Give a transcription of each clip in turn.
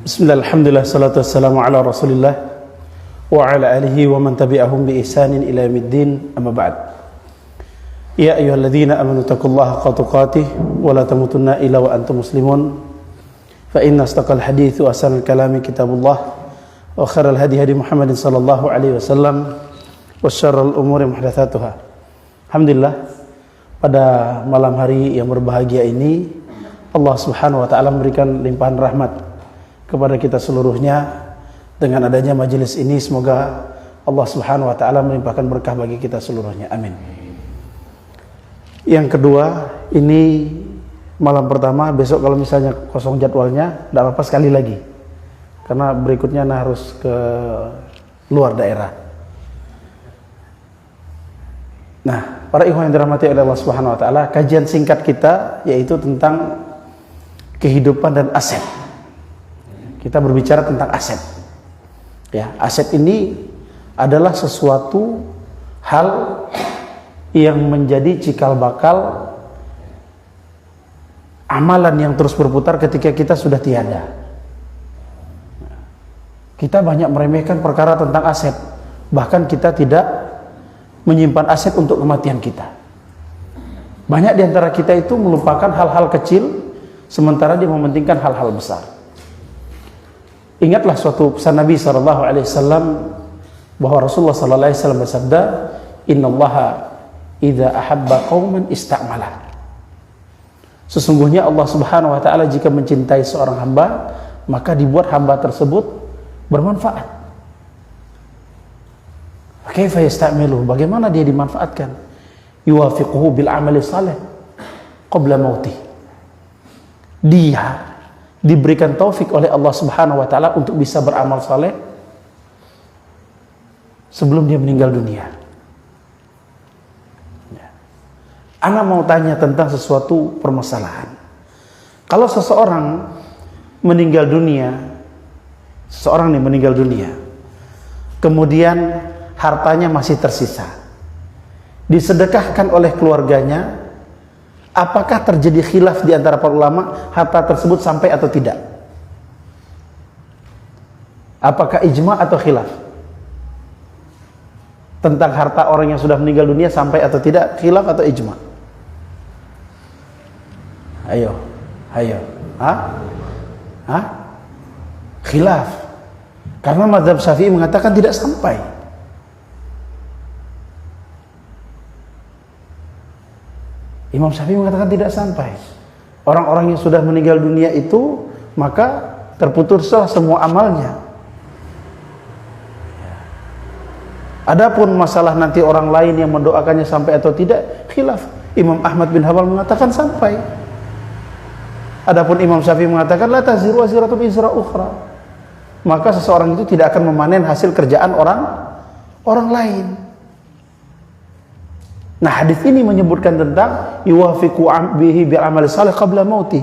Bismillah, alhamdulillah, salatu wassalamu ala rasulillah wa ala alihi wa man tabi'ahum bi ihsanin ila yaumiddin, amma ba'd. Ya ayyuhalladzina amanu taqullaha haqqa tuqatih wa la tamutunna illa wa antum muslimun. Fa inna asdaqal hadithi wa ahsanal kalami kitabullah wa khairal hadi hadi Muhammadin sallallahu alaihi wasallam wa syarrul umuri muhdatsatuha. Alhamdulillah, pada malam hari yang berbahagia ini Allah Subhanahu wa taala memberikan limpahan rahmat kepada kita seluruhnya. Dengan adanya majelis ini, semoga Allah Subhanahu wa taala melimpahkan berkah bagi kita seluruhnya. Amin. Yang kedua, ini malam pertama, besok kalau misalnya kosong jadwalnya, tidak apa-apa sekali lagi. Karena berikutnya harus ke luar daerah. Nah, para ikhwan yang dirahmati oleh Allah Subhanahu wa taala, kajian singkat kita yaitu tentang kehidupan dan aset. Kita berbicara tentang aset. Ya, aset ini adalah sesuatu hal yang menjadi cikal bakal amalan yang terus berputar ketika kita sudah tiada. Kita banyak meremehkan perkara tentang aset. Bahkan kita tidak menyimpan aset untuk kematian kita. Banyak di antara kita itu melupakan hal-hal kecil, sementara dia mementingkan hal-hal besar. Ingatlah suatu pesan Nabi SAW bahwa Rasulullah SAW bersabda, Innallaha idza ahabba qauman ista'malah. Sesungguhnya Allah Subhanahu wa taala jika mencintai seorang hamba, maka dibuat hamba tersebut bermanfaat. Kaifa yasta'miluhu? Bagaimana dia dimanfaatkan? Yuwafiquhu bil amali salih qabla mautih. Dia diberikan taufik oleh Allah Subhanahu wa taala untuk bisa beramal saleh sebelum dia meninggal dunia. Ana mau tanya tentang sesuatu permasalahan. Kalau seseorang meninggal dunia, kemudian hartanya masih tersisa, disedekahkan oleh keluarganya, apakah terjadi khilaf di antara para ulama harta tersebut sampai atau tidak? Apakah ijma atau khilaf tentang harta orang yang sudah meninggal dunia sampai atau tidak? Khilaf atau ijma? Ayo. Khilaf. Karena mazhab Syafi'i mengatakan tidak sampai. Imam Syafi'i mengatakan tidak sampai. Orang-orang yang sudah meninggal dunia itu, maka terputuslah semua amalnya. Adapun masalah nanti orang lain yang mendoakannya sampai atau tidak, khilaf. Imam Ahmad bin Hanbal mengatakan sampai. Adapun Imam Syafi'i mengatakan la taziru waziratun wizra ukhra. Maka seseorang itu tidak akan memanen hasil kerjaan orang lain. Nah, hadis ini menyebutkan tentang yuwafiqu bihi bil amali salih qabla mauti.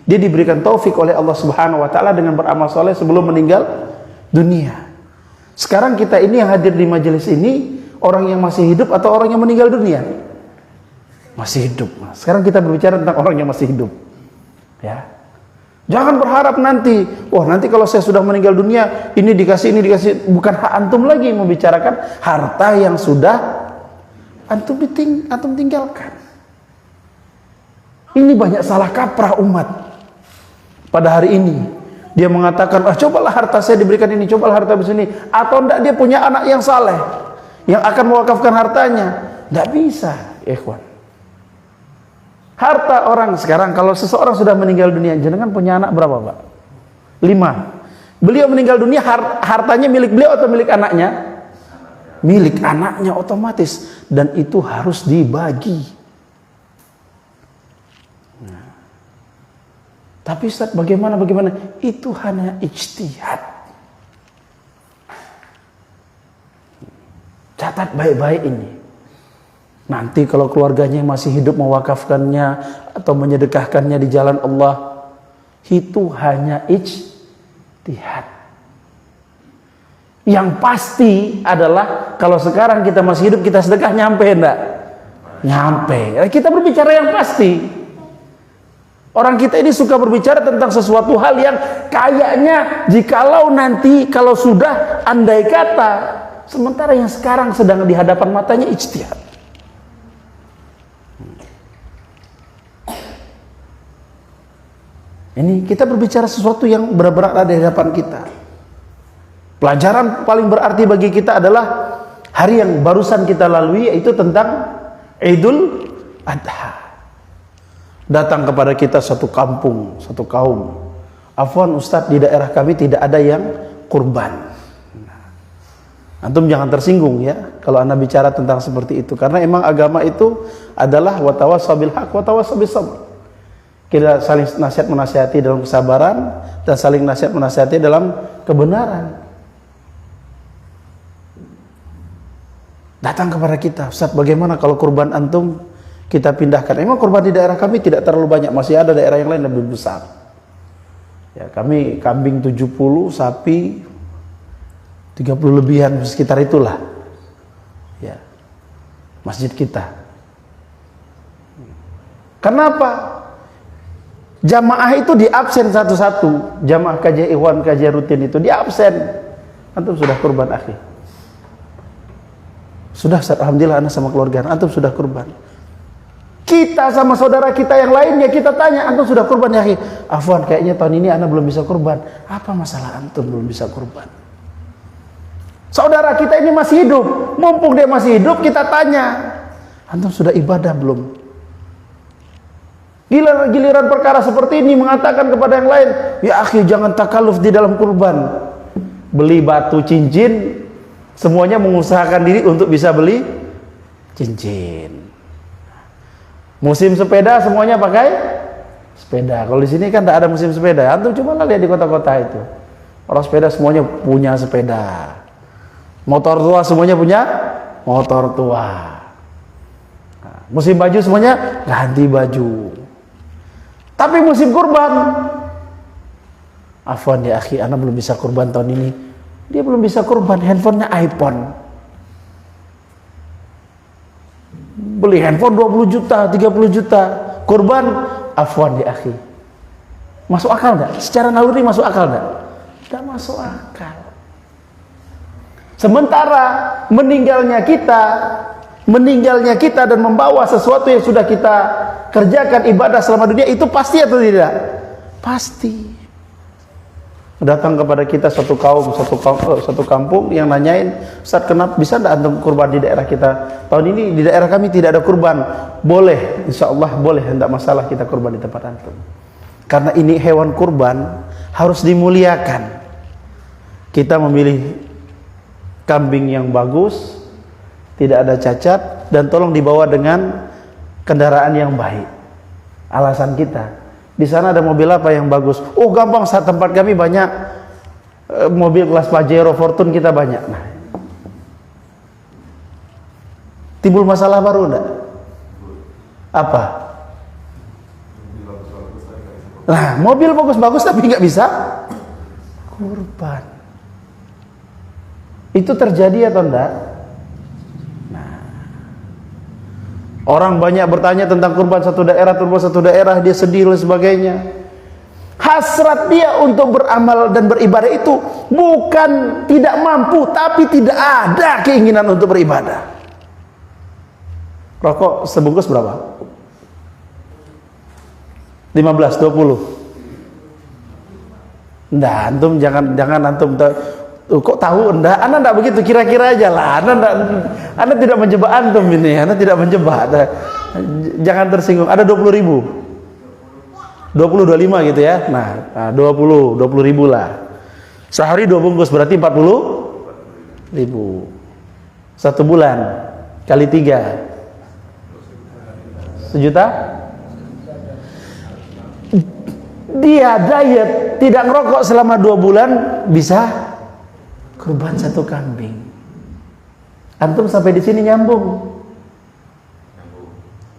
Dia diberikan taufik oleh Allah Subhanahu wa taala dengan beramal saleh sebelum meninggal dunia. Sekarang kita ini yang hadir di majelis ini, orang yang masih hidup atau orang yang meninggal dunia? Masih hidup. Sekarang kita berbicara tentang orang yang masih hidup. Ya. Jangan berharap nanti, nanti kalau saya sudah meninggal dunia, ini dikasih. Bukan hak antum lagi membicarakan harta yang sudah antum tinggalkan. Ini banyak salah kaprah umat pada hari ini. Dia mengatakan, cobalah harta saya diberikan ini, cobalah harta begini. Atau enggak, dia punya anak yang saleh yang akan mewakafkan hartanya. Enggak bisa, ikhwan. Harta orang sekarang, kalau seseorang sudah meninggal dunia, jenengan punya anak berapa, Pak? 5. Beliau meninggal dunia, hartanya milik beliau atau milik anaknya? Milik anaknya otomatis, dan itu harus dibagi. Tapi Ustaz, bagaimana? Itu hanya ijtihad. Catat baik-baik ini. Nanti kalau keluarganya yang masih hidup mewakafkannya atau menyedekahkannya di jalan Allah, itu hanya ijtihad. Yang pasti adalah kalau sekarang kita masih hidup, kita sedekah nyampe enggak? Nyampe. Kita berbicara yang pasti. Orang kita ini suka berbicara tentang sesuatu hal yang kayaknya jikalau nanti, kalau sudah, andai kata. Sementara yang sekarang sedang di hadapan matanya ijtihad. Ini kita berbicara sesuatu yang benar-benar ada di hadapan kita. Pelajaran paling berarti bagi kita adalah hari yang barusan kita lalui, yaitu tentang Idul Adha. Datang kepada kita satu kampung, satu kaum. Afwan Ustadz, di daerah kami tidak ada yang kurban. Antum jangan tersinggung ya kalau anda bicara tentang seperti itu, karena emang agama itu adalah watawassaw bil haq watawassaw bis sabr. Kita saling nasihat menasihati dalam kesabaran dan saling nasihat menasihati dalam kebenaran. Datang kepada kita, Ustaz, bagaimana kalau kurban antum kita pindahkan? Emang kurban di daerah kami tidak terlalu banyak, masih ada daerah yang lain yang lebih besar. Ya, kami kambing 70, sapi 30 lebihan, sekitar itulah. Ya. Masjid kita. Kenapa? Jamaah itu diabsen satu-satu. Jamaah kajian ikhwan, kajian rutin itu diabsen. Antum sudah kurban akhi? Sudah, alhamdulillah anak sama keluarga. Antum sudah kurban? Kita sama saudara kita yang lainnya kita tanya, antum sudah kurban ya akhi? Afwan, kayaknya tahun ini anak belum bisa kurban. Apa masalah antum belum bisa kurban? Saudara kita ini masih hidup, mumpung dia masih hidup kita tanya, antum sudah ibadah belum? Giliran perkara seperti ini mengatakan kepada yang lain, ya akhi jangan takaluf di dalam kurban. Beli batu cincin, semuanya mengusahakan diri untuk bisa beli cincin. Musim sepeda semuanya pakai sepeda. Kalau di sini kan tidak ada musim sepeda. Antum coba lihat di kota-kota itu. Orang sepeda semuanya punya sepeda. Motor tua semuanya punya motor tua. Nah, musim baju semuanya ganti baju. Tapi musim kurban, afwan ya akhi, anak belum bisa kurban tahun ini. Dia belum bisa kurban, handphonenya iPhone. Beli handphone 20 juta, 30 juta. Kurban, afwan ya akhi. Masuk akal enggak? Secara naluri masuk akal enggak? Tidak masuk akal. Sementara meninggalnya kita dan membawa sesuatu yang sudah kita kerjakan ibadah selama dunia itu pasti atau tidak? Pasti. Datang kepada kita satu kampung yang nanyain, Ustaz, kenapa bisa enggak antum kurban di daerah kita? Tahun ini di daerah kami tidak ada kurban. Boleh, insya Allah boleh, tidak masalah kita kurban di tempat antum. Karena ini hewan kurban harus dimuliakan. Kita memilih kambing yang bagus, tidak ada cacat, dan tolong dibawa dengan kendaraan yang baik. Alasan kita, di sana ada mobil apa yang bagus? Oh gampang, saat tempat kami banyak mobil kelas Pajero, Fortune kita banyak. Nah, timbul masalah baru enggak? Apa? Nah, mobil bagus-bagus tapi nggak bisa kurban. Itu terjadi atau enggak? Orang banyak bertanya tentang kurban satu daerah, dia sedih dan sebagainya. Hasrat dia untuk beramal dan beribadah itu bukan tidak mampu, tapi tidak ada keinginan untuk beribadah. Rokok sebungkus berapa? 15, 20. Nggak, antum jangan antum kok tahu enggak? Anda enggak begitu, kira-kira aja lah. Anda tidak menjebak antum ini, Anda tidak menjebak. Jangan tersinggung. Ada 20.000, 20-25 gitu ya. Nah 20 ribu lah. Sehari 2 bungkus berarti 40.000. 1 bulan kali 3 1 juta. Dia diet, tidak ngerokok selama 2 bulan, bisa kurban 1 kambing. Antum sampai di sini nyambung.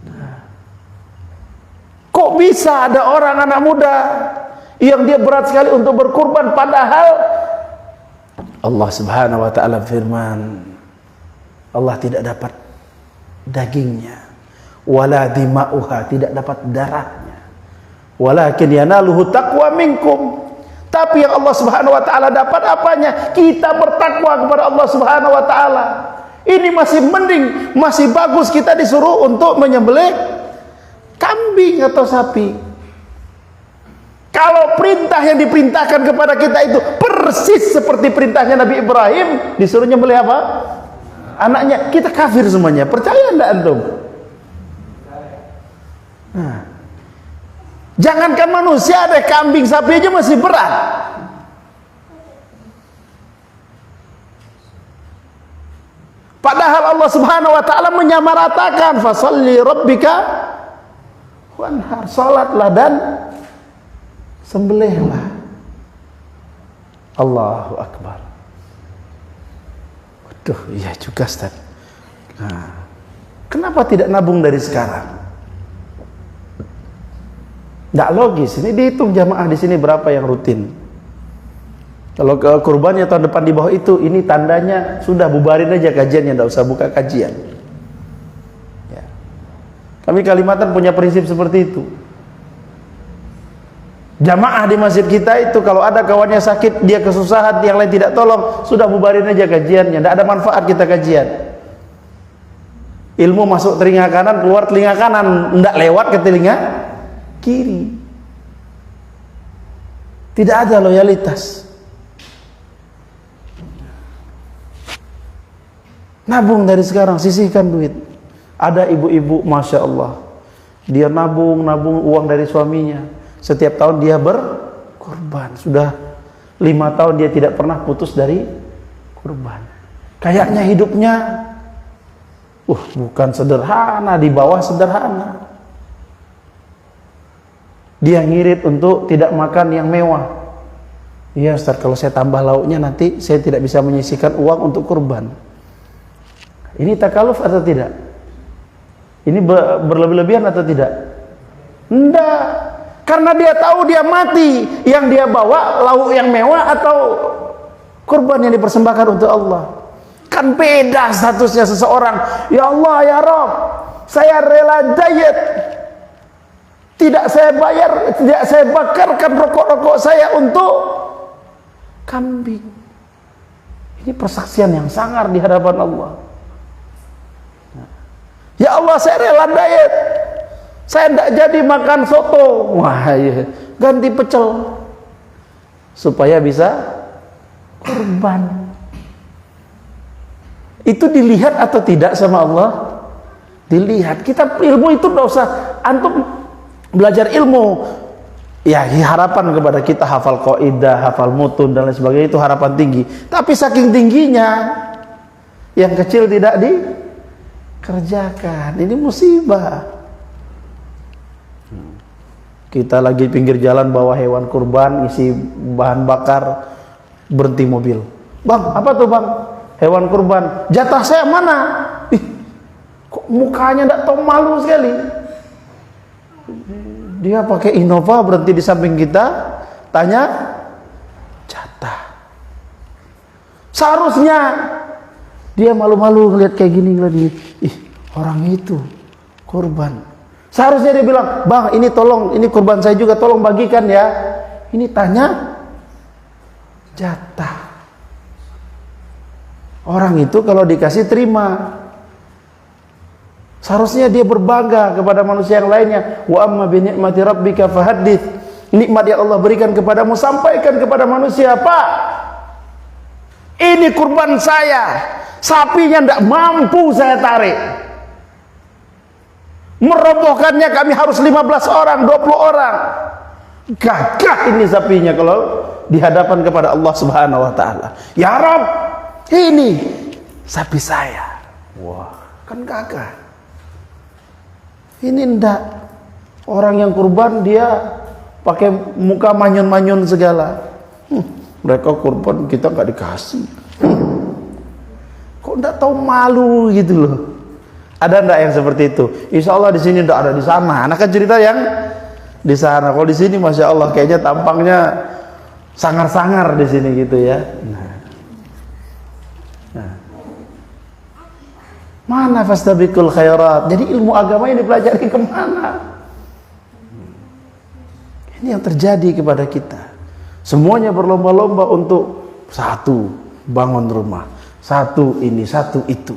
Nah. Kok bisa ada orang anak muda yang dia berat sekali untuk berkurban, padahal Allah Subhanahu wa taala firman, Allah tidak dapat dagingnya, wala dima'uha, tidak dapat darahnya. Walakin yanaluhu taqwa minkum. Tapi yang Allah Subhanahu wa taala dapat apanya? Kita bertakwa kepada Allah Subhanahu wa taala. Ini masih mending, masih bagus kita disuruh untuk menyembelih kambing atau sapi. Kalau perintah yang diperintahkan kepada kita itu persis seperti perintahnya Nabi Ibrahim, disuruh nyembelih apa? Anaknya. Kita kafir semuanya. Percaya enggak antum? Nah, jangankan manusia, ada kambing sapi aja masih berat. Padahal Allah Subhanahu wa taala menyamaratakan fasalli rabbika wanhar, salatlah dan sembelihlah. Allahu akbar. Waduh, iya juga Ustaz. Nah, kenapa tidak nabung dari sekarang? Nggak logis. Ini dihitung jamaah di sini berapa yang rutin. Kalau ke kurbannya tahun depan di bawah itu, ini tandanya sudah bubarin aja kajiannya, nggak usah buka kajian. Ya. Kami Kalimantan punya prinsip seperti itu. Jamaah di masjid kita itu kalau ada kawannya sakit, dia kesusahan, yang lain tidak tolong, sudah bubarin aja kajiannya, nggak ada manfaat kita kajian. Ilmu masuk telinga kanan, keluar telinga kanan, nggak lewat ke telinga kiri. Tidak ada loyalitas. Nabung dari sekarang, sisihkan duit. Ada ibu-ibu, Masya Allah, dia nabung uang dari suaminya. Setiap tahun dia berkorban. Sudah 5 tahun dia tidak pernah putus dari kurban. Kayaknya hidupnya bukan sederhana, di bawah sederhana. Dia ngirit untuk tidak makan yang mewah. Iya Ustaz, kalau saya tambah lauknya nanti saya tidak bisa menyisihkan uang untuk kurban. Ini takaluf atau tidak? Ini berlebih-lebihan atau tidak? Enggak. Karena dia tahu dia mati, yang dia bawa lauk yang mewah atau kurban yang dipersembahkan untuk Allah. Kan beda statusnya seseorang. Ya Allah, ya Rabb, saya rela diet, tidak saya bayar, tidak saya bakarkan rokok-rokok saya untuk kambing. Ini persaksian yang sangar di hadapan Allah. Ya Allah, saya rela diet, saya tidak jadi makan soto, wah ya, ganti pecel supaya bisa kurban. Itu dilihat atau tidak sama Allah? Dilihat. Kita ilmu itu tidak usah antum belajar ilmu. Ya, harapan kepada kita hafal qaidah, hafal mutun dan lain sebagainya, itu harapan tinggi. Tapi saking tingginya, yang kecil tidak dikerjakan. Ini musibah. Kita lagi pinggir jalan bawa hewan kurban, isi bahan bakar, berhenti mobil. Bang, apa tuh bang? Hewan kurban. Jatah saya mana? Ih, kok mukanya tidak tahu malu sekali. Dia pakai Innova, berhenti di samping kita, tanya jatah. Seharusnya dia malu-malu ngeliat kayak gini, ih orang itu kurban. Seharusnya dia bilang, bang ini tolong, ini kurban saya juga, tolong bagikan ya. Ini tanya jatah. Orang itu kalau dikasih terima. Seharusnya dia berbangga kepada manusia yang lainnya. Wa amma bi ni'mati rabbika fahaddits. Nikmat yang Allah berikan kepadamu, sampaikan kepada manusia. Pak, ini kurban saya, sapinya tidak mampu saya tarik, merobohkannya kami harus 15 orang, 20 orang. Gagah ini sapinya kalau dihadapan kepada Allah Subhanahu wa taala. Ya Rabb, ini sapi saya. Wah, kan gagah. Ini ndak. Orang yang kurban dia pakai muka manyun-manyun segala. Mereka kurban, kita nggak dikasih. Kok ndak tahu malu gitu loh. Ada ndak yang seperti itu? Insya Allah di sini ndak ada, di sana. Anak kan cerita yang di sana. Kalau di sini, masya Allah, kayaknya tampangnya sangar-sangar di sini gitu ya. Mana fastabiqul khairat? Jadi ilmu agama ini dipelajari kemana? Ini yang terjadi kepada kita. Semuanya berlomba-lomba untuk satu, bangun rumah, satu ini, satu itu.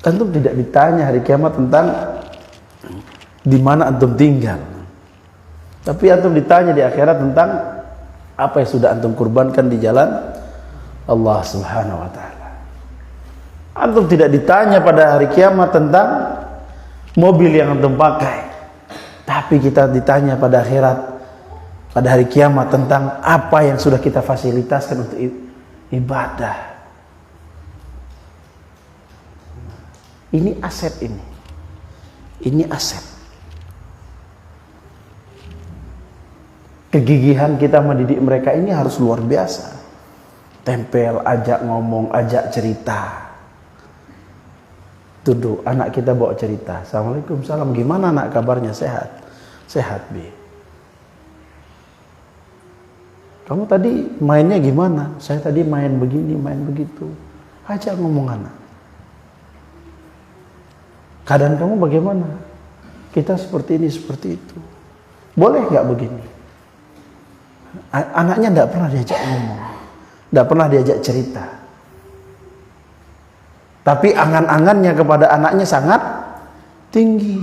Antum tidak ditanya hari kiamat tentang di mana antum tinggal. Tapi antum ditanya di akhirat tentang apa yang sudah antum kurbankan di jalan Allah Subhanahu wa taala. Antum tidak ditanya pada hari kiamat tentang mobil yang antum pakai. Tapi kita ditanya pada akhirat, pada hari kiamat tentang apa yang sudah kita fasilitaskan untuk ibadah. Ini aset ini. Ini aset. Kegigihan kita mendidik mereka ini harus luar biasa. Tempel, ajak ngomong, ajak cerita. Duduk, anak kita bawa cerita. Assalamualaikum, salam. Gimana anak kabarnya? Sehat? Sehat, Bi. Kamu tadi mainnya gimana? Saya tadi main begini, main begitu. Ajak ngomong anak. Keadaan kamu bagaimana? Kita seperti ini, seperti itu. Boleh nggak begini? Anaknya nggak pernah diajak ngomong, nggak pernah diajak cerita. Tapi angan-angannya kepada anaknya sangat tinggi.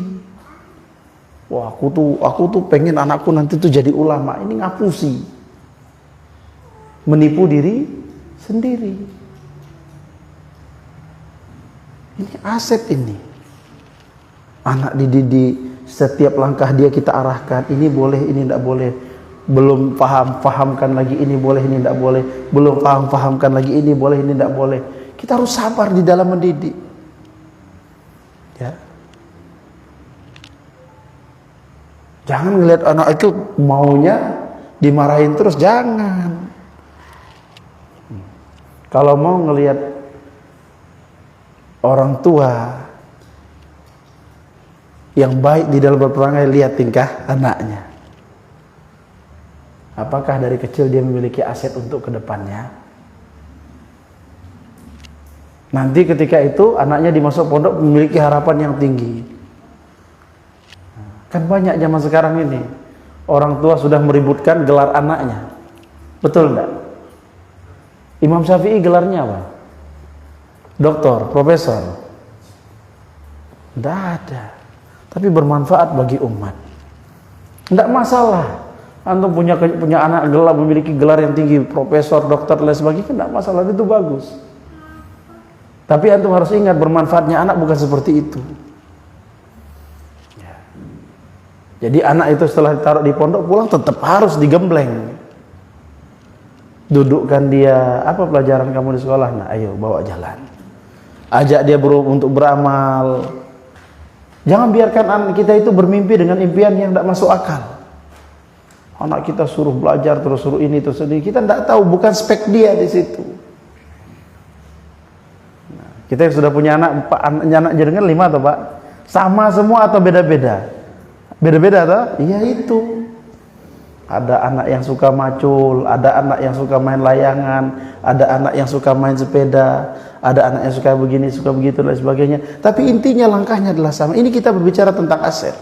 Wah, aku tuh pengen anakku nanti tuh jadi ulama. Ini ngapusi, menipu diri sendiri. Ini aset ini. Anak dididik, setiap langkah dia kita arahkan, ini boleh, ini tidak boleh. Belum pahamkan lagi, ini boleh, ini tidak boleh. Belum pahamkan lagi, ini boleh, ini tidak boleh. Kita harus sabar di dalam mendidik. Ya. Jangan ngelihat anak itu maunya dimarahin terus, jangan. Kalau mau ngelihat orang tua yang baik di dalam berperangai, lihat tingkah anaknya. Apakah dari kecil dia memiliki aset untuk kedepannya? Nanti ketika itu anaknya dimasuk pondok memiliki harapan yang tinggi. Kan banyak zaman sekarang ini orang tua sudah meributkan gelar anaknya. Betul enggak? Imam Syafi'i gelarnya apa? Doktor, profesor. Tidak ada. Tapi bermanfaat bagi umat. Tidak masalah. Antum punya anak gelar, memiliki gelar yang tinggi, profesor, dokter, dan sebagainya, tidak masalah, itu bagus. Tapi antum harus ingat, bermanfaatnya anak bukan seperti itu. Ya. Jadi anak itu setelah ditaruh di pondok, pulang tetap harus digembleng. Dudukkan dia, apa pelajaran kamu di sekolah? Nah, ayo bawa jalan. Ajak dia untuk beramal. Jangan biarkan anak kita itu bermimpi dengan impian yang tidak masuk akal. Anak kita suruh belajar terus, suruh ini terus ini, kita tidak tahu, bukan spek dia di situ. Nah, kita yang sudah punya anak jenengan 5 atau Pak? Sama semua atau beda-beda? Beda-beda atau? Iya itu. Ada anak yang suka macul, ada anak yang suka main layangan, ada anak yang suka main sepeda, ada anak yang suka begini, suka begitu dan sebagainya. Tapi intinya langkahnya adalah sama. Ini kita berbicara tentang aset.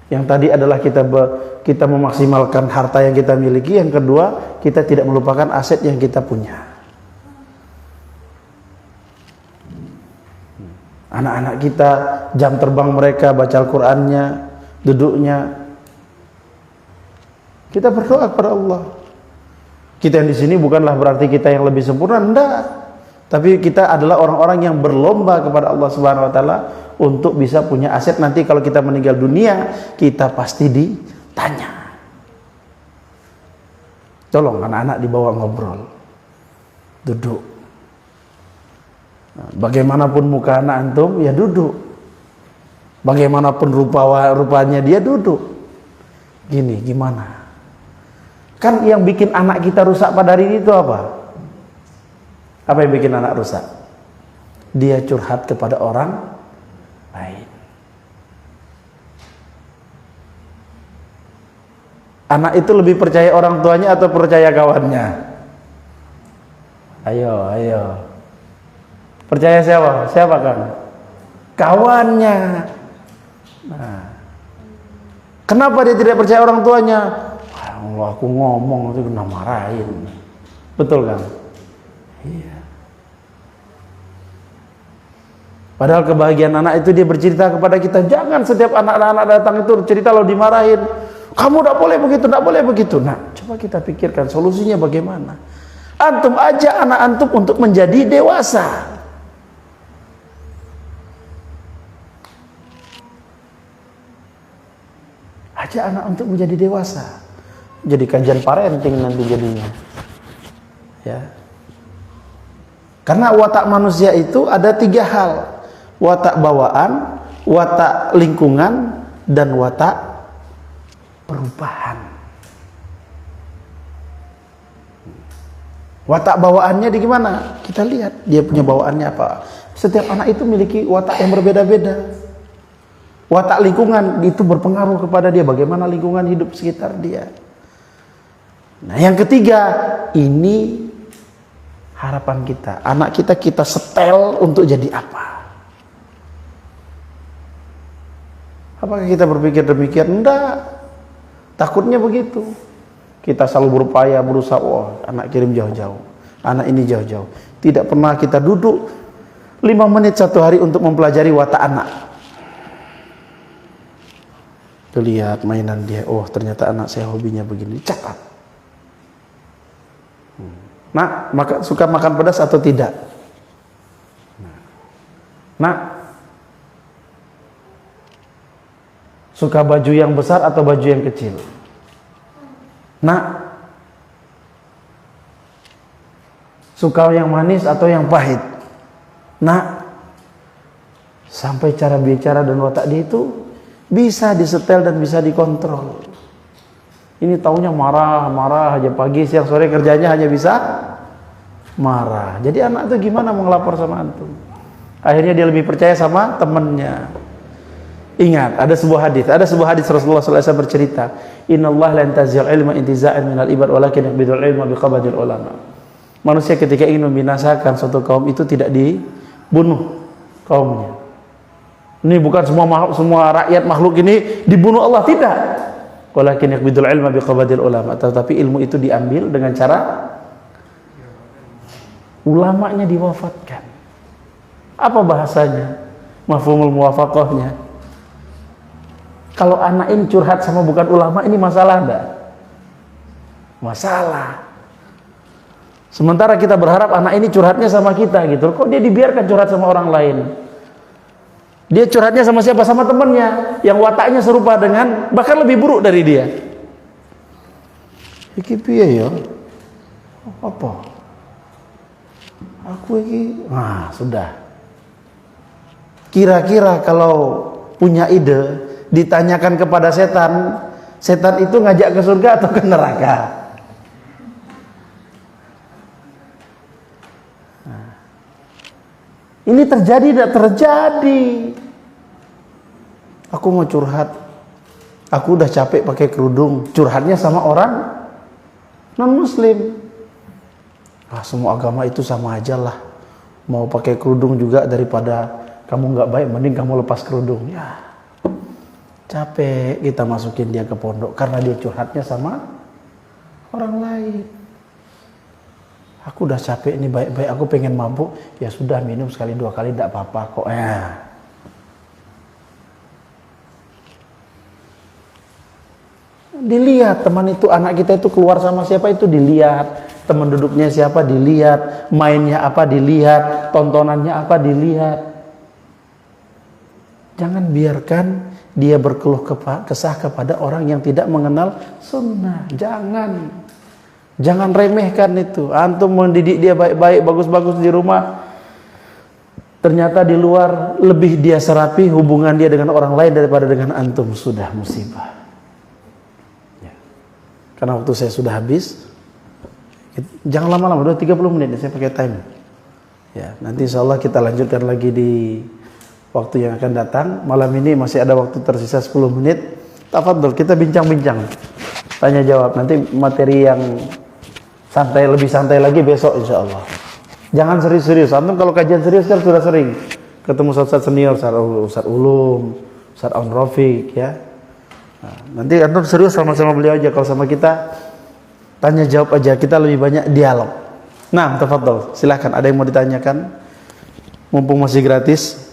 Yang tadi adalah kita memaksimalkan harta yang kita miliki. Yang kedua, kita tidak melupakan aset yang kita punya. Anak-anak kita, jam terbang mereka, baca Al-Qur'annya, duduknya. Kita berdoa kepada Allah. Kita yang di sini bukanlah berarti kita yang lebih sempurna, enggak. Tapi kita adalah orang-orang yang berlomba kepada Allah Subhanahu wa taala untuk bisa punya aset. Nanti kalau kita meninggal dunia, kita pasti ditanya. Tolong anak-anak dibawa ngobrol, duduk. Nah, bagaimanapun muka anak antum, ya duduk. Bagaimanapun rupanya dia duduk. Gini, gimana? Kan yang bikin anak kita rusak pada hari ini itu apa? Apa yang bikin anak rusak? Dia curhat kepada orang lain. Anak itu lebih percaya orang tuanya atau percaya kawannya? Ayo. Percaya siapa? Siapa kan? kawannya. Nah, kenapa dia tidak percaya orang tuanya? Allah, aku ngomong itu kena marahin. Betul kan? Iya. Padahal kebahagiaan anak itu dia bercerita kepada kita. Jangan setiap anak-anak datang itu cerita lalu dimarahin. Kamu tidak boleh begitu, tidak boleh begitu. Nah, coba kita pikirkan solusinya bagaimana. Antum ajak anak antum untuk menjadi dewasa. Ajak anak untuk menjadi dewasa. Jadi kajian parenting nanti jadinya. Ya. Karena watak manusia itu ada 3 hal. Watak bawaan, watak lingkungan, dan watak perubahan. Watak bawaannya di gimana? Kita lihat dia punya bawaannya apa. Setiap anak itu memiliki watak yang berbeda-beda. Watak lingkungan itu berpengaruh kepada dia, bagaimana lingkungan hidup sekitar dia. Nah, yang ketiga, ini harapan kita. Anak kita setel untuk jadi apa? Apakah kita berpikir demikian? Enggak. Takutnya begitu. Kita selalu berupaya, berusaha, anak kirim jauh-jauh, anak ini jauh-jauh. Tidak pernah kita duduk 5 menit 1 hari untuk mempelajari watak anak. Tuh lihat mainan dia, ternyata anak saya hobinya begini, catat. Nah, suka makan pedas atau tidak? Nah, suka baju yang besar atau baju yang kecil? Nah, suka yang manis atau yang pahit? Nah, sampai cara bicara dan watak dia itu bisa disetel dan bisa dikontrol. Ini taunya marah aja pagi, siang, sore kerjanya hanya bisa marah. Jadi anak itu gimana mau ngelapor sama antum? Akhirnya dia lebih percaya sama temannya. Ingat, ada sebuah hadis Rasulullah SAW bercerita, "Innallaha la yantazil ilma intiza'an minal ibad walakin yaqbidul ilma biqabdil ulama." Manusia ketika ingin membinasakan suatu kaum itu tidak dibunuh kaumnya. Ini bukan semua rakyat makhluk ini dibunuh Allah, tidak. Walakin yaqbidul ilma biqabdil ulama, tetapi ilmu itu diambil dengan cara ulamanya diwafatkan. Apa bahasanya? Mafhumul muwafaqahnya. Kalau anak ini curhat sama bukan ulama, ini masalah enggak? Masalah. Sementara kita berharap anak ini curhatnya sama kita gitu. Kok dia dibiarkan curhat sama orang lain? Dia curhatnya sama siapa? Sama temannya yang wataknya serupa dengan, bahkan lebih buruk dari dia. Iki piye ya? Apa? Aku iki, sudah. Kira-kira kalau punya ide, ditanyakan kepada setan, setan itu ngajak ke surga atau ke neraka? Ini terjadi tidak terjadi? Aku mau curhat, aku udah capek pakai kerudung, curhatnya sama orang non muslim. Semua agama itu sama aja lah, mau pakai kerudung juga, daripada kamu nggak baik mending kamu lepas kerudung. Ya, capek kita masukin dia ke pondok karena dia curhatnya sama orang lain. Aku udah capek ini, baik-baik aku pengen mabuk, ya sudah minum sekali 2 kali tidak apa-apa kok. Dilihat teman itu, anak kita itu keluar sama siapa itu dilihat, teman duduknya siapa dilihat, mainnya apa dilihat, tontonannya apa dilihat. Jangan biarkan dia berkeluh kesah kepada orang yang tidak mengenal sunnah. Jangan remehkan itu. Antum mendidik dia baik-baik, bagus-bagus di rumah, ternyata di luar lebih dia serapi hubungan dia dengan orang lain daripada dengan antum, sudah musibah. Ya. Karena waktu saya sudah habis. Jangan lama-lama, 30 menit saya pakai time. Ya, nanti insyaallah kita lanjutkan lagi di waktu yang akan datang. Malam ini masih ada waktu tersisa 10 menit. Tafadhol, kita bincang-bincang. Tanya jawab, nanti materi yang lebih santai lagi besok insyaallah. Jangan serius-serius. Antum kalau kajian serius kan sudah sering. ketemu Ustaz senior, Ustaz Ulum, Ustaz On Rafiq ya. Nah, nanti antum serius sama-sama beliau aja. Kalau sama kita tanya jawab aja, kita lebih banyak dialog. Nah, tafadhol, silahkan. Ada yang mau ditanyakan? Mumpung masih gratis.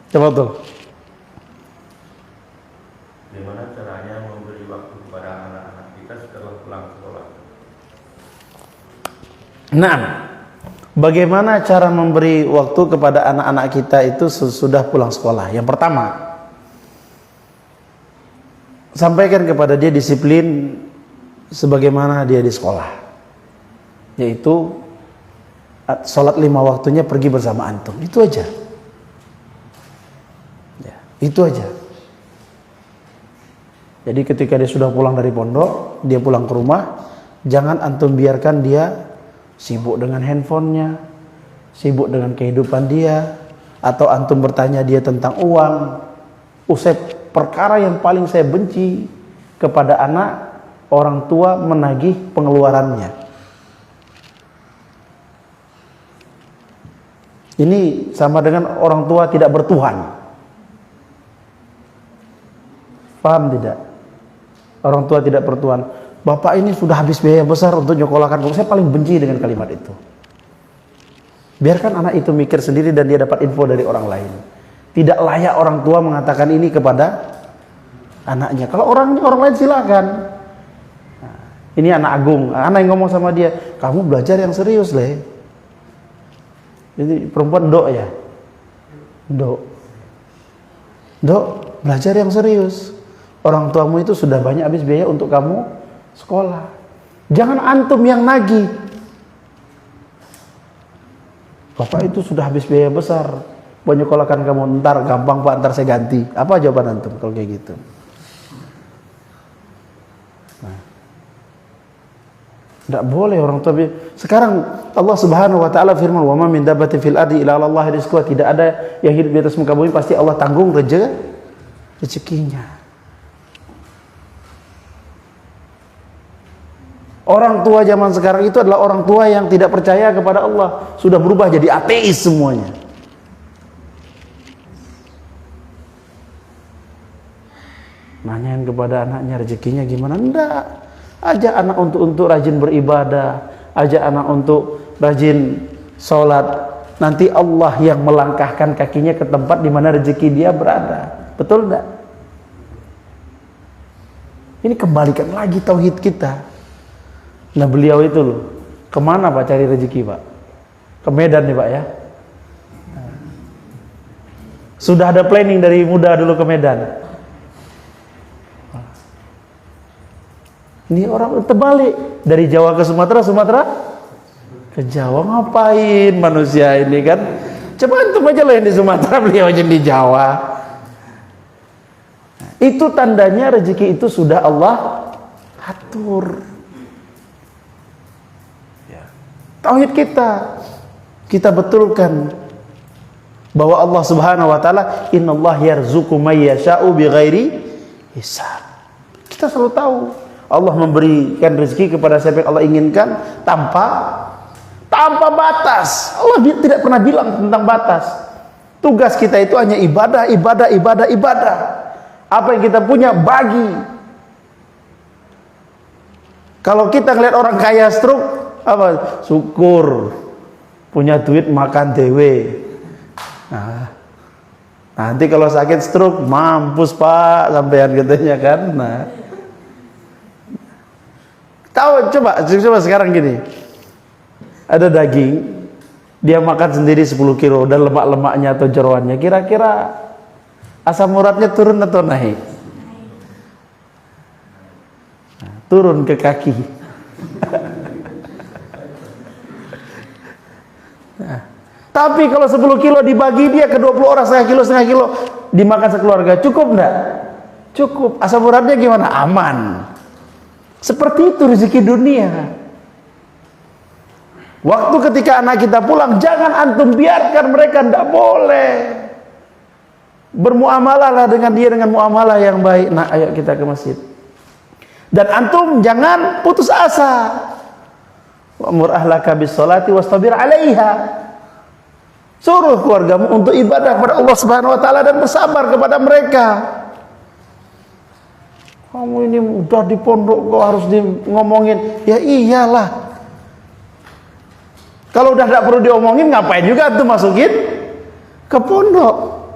Tafadhol. Bagaimana caranya memberi waktu kepada anak-anak kita setelah pulang sekolah? Nah, bagaimana cara memberi waktu kepada anak-anak kita itu sesudah pulang sekolah? Yang pertama, sampaikan kepada dia disiplin sebagaimana dia di sekolah, yaitu sholat 5 waktunya pergi bersama antum. Itu aja. Ya, itu aja. Jadi ketika dia sudah pulang dari pondok, dia pulang ke rumah, jangan antum biarkan dia sibuk dengan handphonenya, sibuk dengan kehidupan dia, atau antum bertanya dia tentang uang. Perkara yang paling saya benci kepada anak, orang tua menagih pengeluarannya. Ini sama dengan orang tua tidak bertuhan. Paham tidak? Orang tua tidak bertuhan. Bapak ini sudah habis biaya besar untuk nyekolahkan. Saya paling benci dengan kalimat itu. Biarkan anak itu mikir sendiri dan dia dapat info dari orang lain. Tidak layak orang tua mengatakan ini kepada anaknya. Kalau orang lain silakan. Nah, ini anak Agung. Anak yang ngomong sama dia, kamu belajar yang serius Le. Jadi perempuan dok ya. Dok, belajar yang serius. Orang tuamu itu sudah banyak habis biaya untuk kamu sekolah. Jangan antum yang nagih. Bapak itu sudah habis biaya besar buat nyekolahkan kamu. Ntar gampang Pak, ntar saya ganti. Apa jawaban antum kalau kayak gitu? Nah, tidak boleh orang tua. Sekarang Allah Subhanahu wa taala firman, "Wa ma min dabbatin fil ardi illa 'ala Allahi rizquha." Tidak ada yang hidup di atas muka bumi pasti Allah tanggung rezekinya. Orang tua zaman sekarang itu adalah orang tua yang tidak percaya kepada Allah, sudah berubah jadi ateis semuanya. Nanyain kepada anaknya rezekinya gimana? Enggak. Ajak anak untuk rajin beribadah, ajak anak untuk rajin sholat. Nanti Allah yang melangkahkan kakinya ke tempat di mana rezeki dia berada. Betul enggak? Ini kembalikan lagi tauhid kita. Nah beliau itu loh, kemana Pak cari rezeki Pak? Ke Medan nih Pak ya. Sudah ada planning dari muda dulu ke Medan. Ini orang terbalik, dari Jawa ke Sumatera, Sumatera ke Jawa. Ngapain manusia ini kan? Coba antum aja lah yang di Sumatera, beliau aja di Jawa. Itu tandanya rezeki itu sudah Allah atur. Tauhid kita betulkan bahwa Allah Subhanahu wa taala, innallaha yarzuqu may yasha'u bighairi hisab. Kita selalu tahu Allah memberikan rezeki kepada siapa yang Allah inginkan tanpa batas. Allah tidak pernah bilang tentang batas. Tugas kita itu hanya ibadah. Apa yang kita punya bagi. Kalau kita ngeliat orang kaya stroke, apa? Syukur. Punya duit makan dewe. Nah, nanti kalau sakit stroke, mampus Pak sampean katanya kan. Nah, tahu coba sekarang gini. Ada daging, dia makan sendiri 10 kilo dan lemak-lemaknya atau jeroannya, kira-kira asam uratnya turun atau naik? Nah, turun ke kaki. Nah, tapi kalau 10 kilo dibagi dia ke 20 orang, setengah kilo dimakan sekeluarga, cukup enggak? Cukup. Asam uratnya gimana? Aman. Seperti itu rezeki dunia. Waktu ketika anak kita pulang, jangan antum biarkan mereka, tidak boleh. Bermuamalahlah dengan dia dengan muamalah yang baik. Nah, ayo kita ke masjid. Dan antum jangan putus asa. Wa'mur ahlaka bis-sholati wastabir 'alaiha. Suruh keluargamu untuk ibadah kepada Allah Subhanahu wa taala dan bersabar kepada mereka. Kamu ini udah di pondok kok harus ngomongin. Ya iyalah. Kalau udah tidak perlu diomongin, ngapain juga antum masukin ke pondok?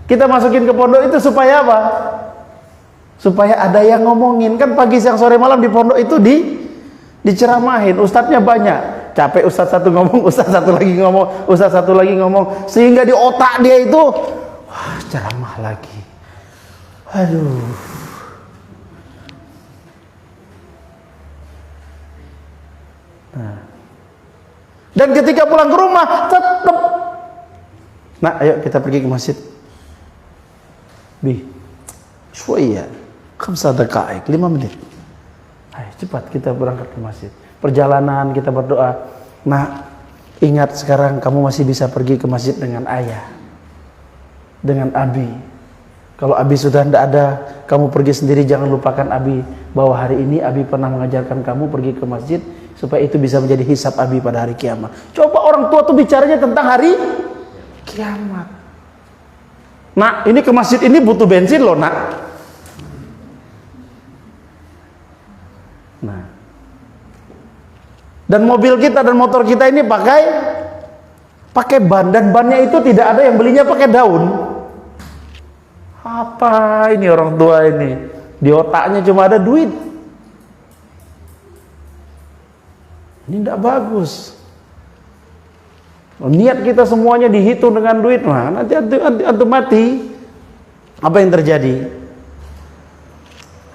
Kita masukin ke pondok itu supaya apa? Supaya ada yang ngomongin. Kan pagi, siang, sore, malam di pondok itu diceramahin. Ustadznya banyak. Capek ustadz satu ngomong, ustadz satu lagi ngomong, ustadz satu lagi ngomong. Sehingga di otak dia itu, wah, ceramah lagi. Aduh. Nah. Dan ketika pulang ke rumah, tetap. Nah, ayo kita pergi ke masjid. Syuiya 5 daqaik, 5 menit. Ayo cepat kita berangkat ke masjid. Perjalanan kita berdoa. Nah, ingat sekarang kamu masih bisa pergi ke masjid dengan ayah, dengan abi. Kalau abi sudah tidak ada, kamu pergi sendiri, jangan lupakan abi bahwa hari ini abi pernah mengajarkan kamu pergi ke masjid supaya itu bisa menjadi hisab abi pada hari kiamat. Coba orang tua tuh bicaranya tentang hari kiamat. Nak, ini ke masjid ini butuh bensin loh, nak. Nah. Dan mobil kita dan motor kita ini pakai ban, dan bannya itu tidak ada yang belinya pakai daun. Apa ini orang tua ini? Di otaknya cuma ada duit. Ini tidak bagus. Niat kita semuanya dihitung dengan duit, nah nanti antum mati, apa yang terjadi?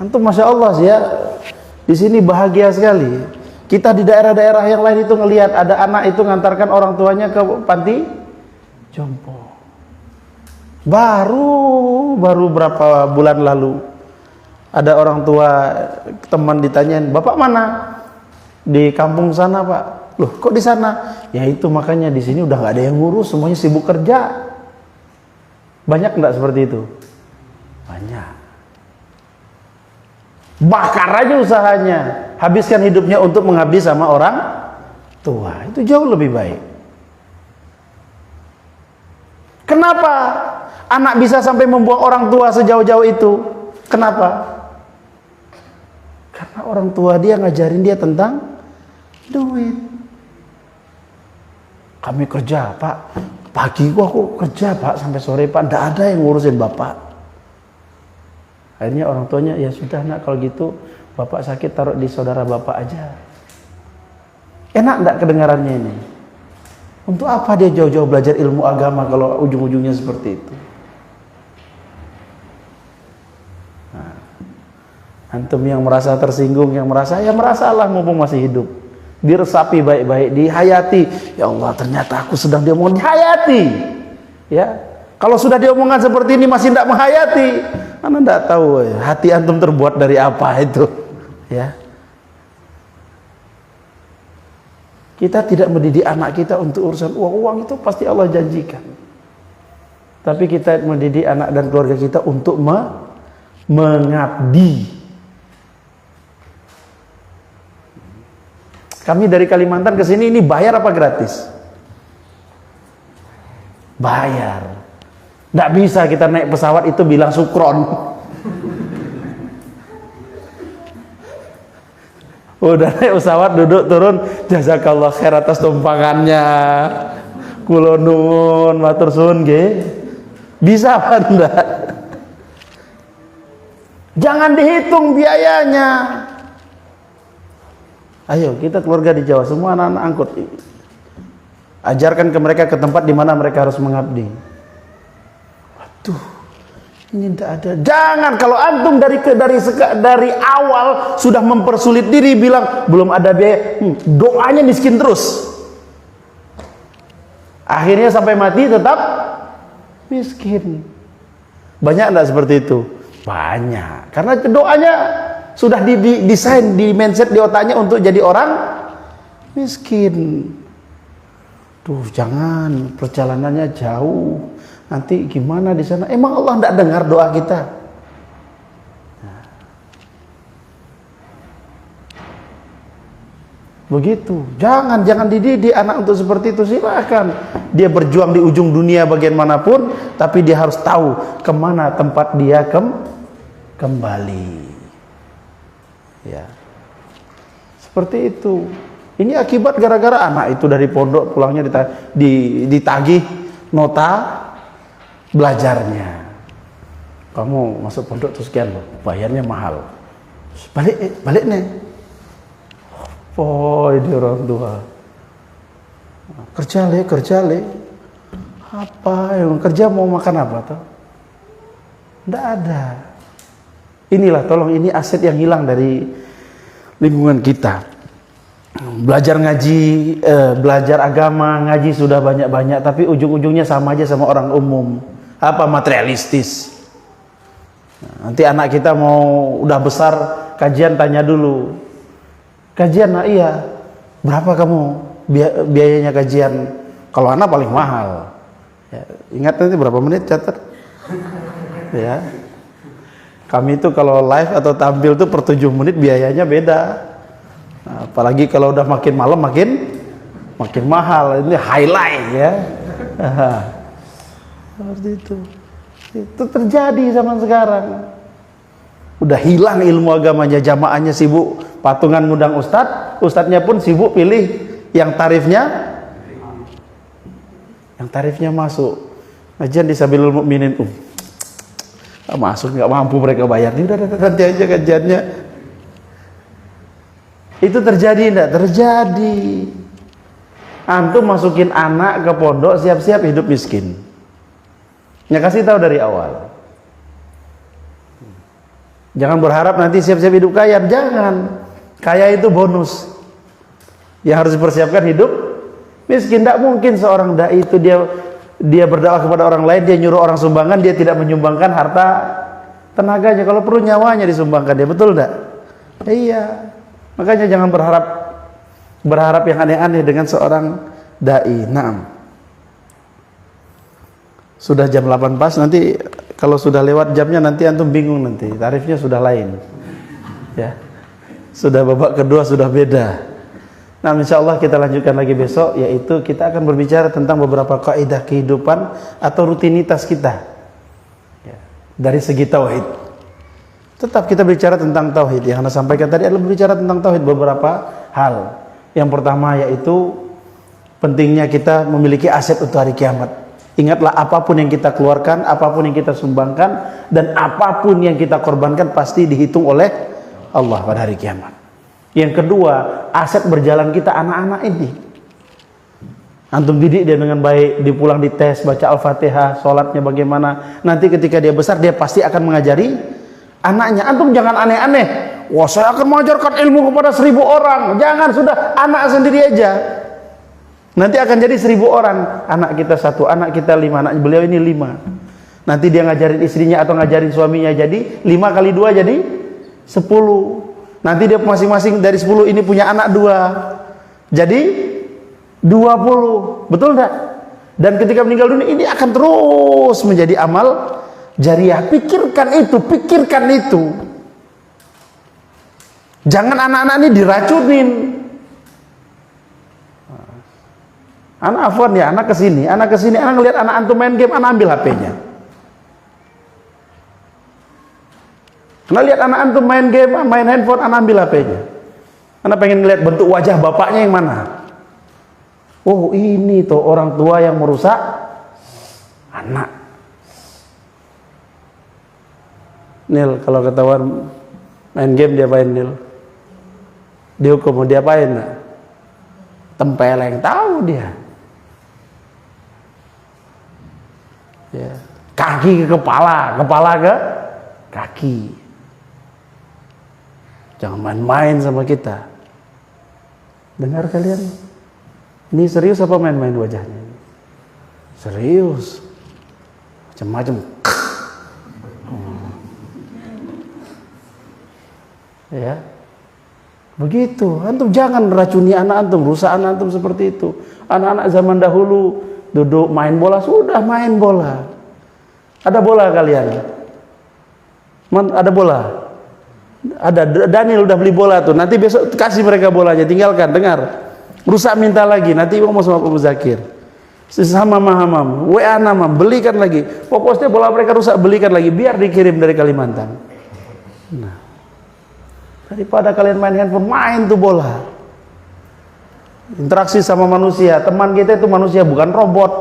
Antum masya Allah ya, di sini bahagia sekali. Kita di daerah-daerah yang lain itu ngelihat ada anak itu ngantarkan orang tuanya ke panti jompo. Baru berapa bulan lalu ada orang tua teman ditanyain, "Bapak mana?" "Di kampung sana, Pak." "Loh, kok di sana?" "Ya itu makanya di sini udah nggak ada yang ngurus, semuanya sibuk kerja." Banyak nggak seperti itu? Banyak. Bakar aja usahanya, habiskan hidupnya untuk mengabdi sama orang tua. Itu jauh lebih baik. Kenapa anak bisa sampai membuang orang tua sejauh-jauh itu? Kenapa? Karena orang tua dia ngajarin dia tentang duit. Kami kerja, Pak. Pagi aku kerja, Pak, sampai sore, Pak. Tidak ada yang ngurusin Bapak. Akhirnya orang tuanya, ya sudah nak, kalau gitu Bapak sakit taruh di saudara Bapak aja. Enak enggak kedengarannya ini? Untuk apa dia jauh-jauh belajar ilmu agama kalau ujung-ujungnya seperti itu? Nah, antum yang merasa tersinggung, yang merasa, ya merasalah mumpung masih hidup. Diresapi baik-baik, dihayati. Ya Allah, ternyata aku sedang diomongin, dihayati. Ya, kalau sudah diomongan seperti ini masih tidak menghayati, Anda tidak tahu hati antum terbuat dari apa itu. Ya, kita tidak mendidik anak kita untuk urusan uang itu pasti Allah janjikan. Tapi kita mendidik anak dan keluarga kita untuk mengabdi. Kami dari Kalimantan ke sini ini bayar apa gratis? Bayar. Tidak bisa kita naik pesawat itu bilang sukron. Udah naik pesawat, duduk, turun, jazakallah khair atas tumpangannya, kula nuwun, matur suwun nggih. Bisa apa enggak? Jangan dihitung biayanya. Ayo kita keluarga di Jawa, semua anak-anak angkut, ajarkan ke mereka ke tempat di mana mereka harus mengabdi. Waduh, ini tidak ada. Jangan kalau antum dari awal sudah mempersulit diri, bilang belum ada biaya, doanya miskin terus. Akhirnya sampai mati tetap miskin. Banyak enggak seperti itu? Banyak. Karena doanya sudah didesain di mindset di otaknya untuk jadi orang miskin. Tuh, jangan, perjalanannya jauh. Nanti gimana di sana? Emang Allah tidak dengar doa kita? Begitu. Jangan dididik anak untuk seperti itu. Silakan dia berjuang di ujung dunia bagaimanapun, tapi dia harus tahu kemana tempat dia kembali. Ya, seperti itu. Ini akibat gara-gara anak itu dari pondok pulangnya ditagih nota belajarnya. Kamu masuk pondok terus sekian loh, bayarnya mahal. Balik nih. Oh, ini orang tua. Kerja le. Apa yang kerja mau makan apa toh? Tidak ada. Inilah, tolong, ini aset yang hilang dari lingkungan kita. Belajar ngaji, belajar agama, ngaji sudah banyak-banyak, tapi ujung-ujungnya sama aja sama orang umum. Apa? Materialistis. Nanti anak kita mau udah besar kajian, tanya dulu. Kajian, nah iya. Berapa kamu biayanya kajian? Kalau anak paling mahal. Ya, ingat nanti berapa menit, catat. Ya. Kami itu kalau live atau tampil tuh per 7 menit biayanya beda. Nah, apalagi kalau udah makin malam makin mahal. Ini highlight ya. Seperti itu. Itu terjadi zaman sekarang. Udah hilang ilmu agamanya, jamaahnya sibuk patungan ngundang ustadznya pun sibuk pilih yang tarifnya masuk. Ngajian di Sabilul Mukminin masuk, nggak mampu mereka bayar. Udah nanti aja kajiannya. Itu terjadi enggak? Terjadi. Antum masukin anak ke pondok, siap-siap hidup miskin. Ya, kasih tahu dari awal. Jangan berharap nanti siap-siap hidup kaya. Jangan. Kaya itu bonus. Yang harus dipersiapkan hidup miskin. Tidak mungkin seorang dai itu dia berdakwah kepada orang lain, dia nyuruh orang sumbangan, dia tidak menyumbangkan harta tenaganya. Kalau perlu nyawanya disumbangkan dia. Betul tidak? Iya. Makanya jangan berharap yang aneh-aneh dengan seorang dai. Naam. Sudah jam 8 pas, nanti kalau sudah lewat jamnya nanti antum bingung, nanti tarifnya sudah lain. Ya. Sudah babak kedua sudah beda. Nah, insyaallah kita lanjutkan lagi besok, yaitu kita akan berbicara tentang beberapa kaidah kehidupan atau rutinitas kita. Ya. Dari segi tauhid. Tetap kita bicara tentang tauhid. Yang Anda sampaikan tadi adalah berbicara tentang tauhid, beberapa hal. Yang pertama yaitu pentingnya kita memiliki aset untuk hari kiamat. Ingatlah, apapun yang kita keluarkan, apapun yang kita sumbangkan, dan apapun yang kita korbankan pasti dihitung oleh Allah pada hari kiamat. Yang kedua, aset berjalan kita anak-anak ini. Antum didik dia dengan baik, dipulang dites, baca Al-Fatihah, sholatnya bagaimana. Nanti ketika dia besar, dia pasti akan mengajari anaknya. Antum jangan aneh-aneh. Wah, saya akan mengajarkan ilmu kepada 1000 orang. Jangan, sudah anak sendiri aja. Nanti akan jadi 1000 orang. Anak kita 1, anak kita 5, anak beliau ini 5. Nanti dia ngajarin istrinya atau ngajarin suaminya, jadi 5 kali 2 jadi 10. Nanti dia masing-masing dari 10 ini punya anak 2. Jadi 20. Betul enggak? Dan ketika meninggal dunia ini akan terus menjadi amal jariah. Pikirkan itu. Jangan anak-anak ini diracunin. Anak afwan ya, anak kesini, anak ngelihat anak antum main game, anak ambil HP-nya. Anak lihat anak antum main game, main handphone, anak ambil HP-nya. Anak pengen ngelihat bentuk wajah bapaknya yang mana. Oh, ini tuh orang tua yang merusak anak. Nil, kalau ketahuan main game diapain, Nil? Dihukum, mau diapain? Tempeleng, tahu dia. Ya. Kaki ke kepala, kepala ke kaki. Jangan main-main sama kita. Dengar kalian? Ini serius apa main-main wajahnya? Serius. Macam-macam. Ya. Begitu. Antum jangan racuni anak antum, rusak anak antum seperti itu. Anak-anak zaman dahulu duduk main bola, sudah main bola. Ada bola kalian? Ada bola? Ada. Daniel udah beli bola tuh. Nanti besok kasih mereka bolanya, tinggalkan, dengar. Rusak minta lagi, nanti ngomong sama Abu Zakir. Sesama mahamam, WA namam, belikan lagi. Pokoknya bola mereka rusak, belikan lagi, biar dikirim dari Kalimantan. Nah, daripada kalian main handphone, main tuh bola. Interaksi sama manusia, teman kita itu manusia, bukan robot.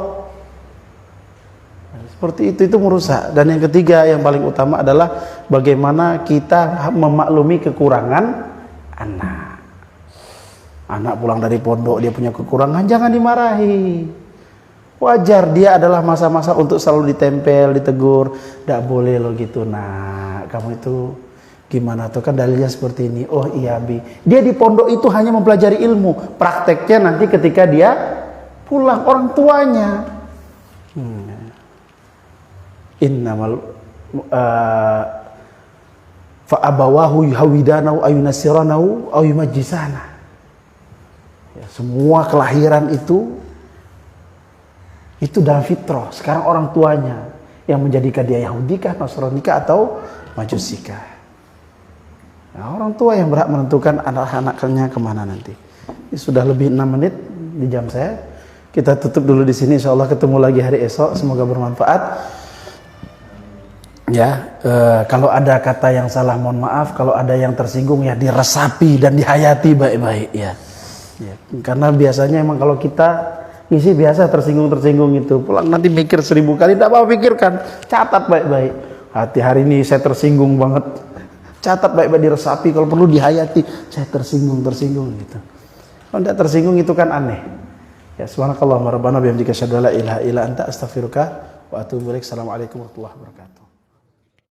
Nah, seperti itu merusak. Dan yang ketiga, yang paling utama adalah bagaimana kita memaklumi kekurangan anak. Anak pulang dari pondok, dia punya kekurangan, jangan dimarahi. Wajar, dia adalah masa-masa untuk selalu ditempel, ditegur. Tidak boleh lo gitu, nah kamu itu gimana tuh, kan dalilnya seperti ini. Oh iya Bi, dia di pondok itu hanya mempelajari ilmu, prakteknya nanti ketika dia pulang orang tuanya. Innamal fa abawahu yuhawidanahu ayunasiranahu ayumajjisana. Ya, semua kelahiran itu dalam fitrah. Sekarang orang tuanya yang menjadikan dia Yahudikah, Nasranikah atau Majusikah. Nah, orang tua yang berhak menentukan anak-anaknya kemana nanti. Ini sudah lebih 6 menit di jam saya. Kita tutup dulu di sini. Insyaallah ketemu lagi hari esok. Semoga bermanfaat. Ya, kalau ada kata yang salah mohon maaf. Kalau ada yang tersinggung ya diresapi dan dihayati baik-baik ya. Ya, karena biasanya emang kalau kita ngisi biasa tersinggung itu, pulang nanti mikir 1000 kali, tidak apa pikirkan, catat baik-baik. Hati hari ini saya tersinggung banget, catat baik-baik, diresapi, kalau perlu dihayati, saya tersinggung gitu. Kalau tidak tersinggung itu kan aneh. Ya, subhanakallahumma rabbana bihamdika asyhadu an la ilaha illa anta astaghfiruka wa atubu ilaik. Assalamualaikum warahmatullahi wabarakatuh.